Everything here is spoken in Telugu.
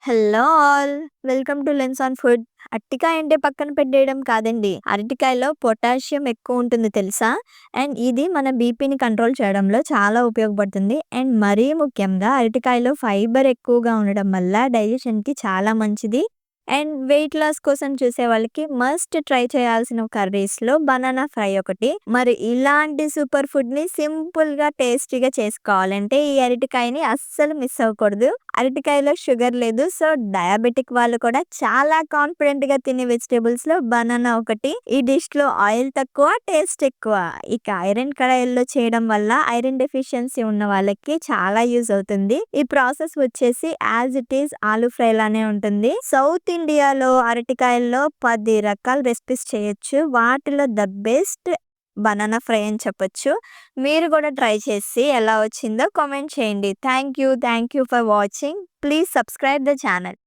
Hello all! Welcome to lens on food. అరటికాయ అంటే పక్కన పెట్టేయడం కాదండి. అరటికాయలో పొటాషియం ఎక్కువ ఉంటుంది తెలుసా? అండ్ ఇది మన బీపీని కంట్రోల్ చేయడంలో చాలా ఉపయోగపడుతుంది. అండ్ మరీ ముఖ్యంగా అరటికాయలో ఫైబర్ ఎక్కువగా ఉండడం వల్ల డైజెషన్‌కి చాలా మంచిది. అండ్ వెయిట్ లాస్ కోసం చూసే వాళ్ళకి మస్ట్ ట్రై చేయాల్సిన కర్రీస్‌లో బనానా ఫ్రై ఒకటి. మరి ఇలాంటి సూపర్ ఫుడ్‌ని సింపుల్‌గా, టేస్టీగా చేసుకోవాలంటే ఈ అరటికాయని అస్సలు మిస్ అవ్వకూడదు. అరటికాయలో షుగర్ లేదు. సో, డయాబెటిక్ వాళ్ళు కూడా చాలా కాన్ఫిడెంట్‌గా తినే వెజిటబుల్స్‌లో బనానా ఒకటి. ఈ డిష్‌లో ఆయిల్ తక్కువ, టేస్ట్ ఎక్కువ. ఇక ఐరన్ కడాయిల్లో చేయడం వల్ల ఐరన్ డెఫిషియన్సీ ఉన్న వాళ్ళకి చాలా యూజ్ అవుతుంది. ఈ ప్రాసెస్ వచ్చేసి as it is aloo fry లానే ఉంటుంది. సౌత్ ఇండియాలో అరటికాయల్లో 10 రకాల రెసిపీస్ చేయొచ్చు. వాటిలో ద బెస్ట్ బనానా ఫ్రై అని చెప్పొచ్చు. మీరు కూడా ట్రై చేసి ఎలా వచ్చిందో కామెంట్ చేయండి. Thank you for watching. Please subscribe the channel.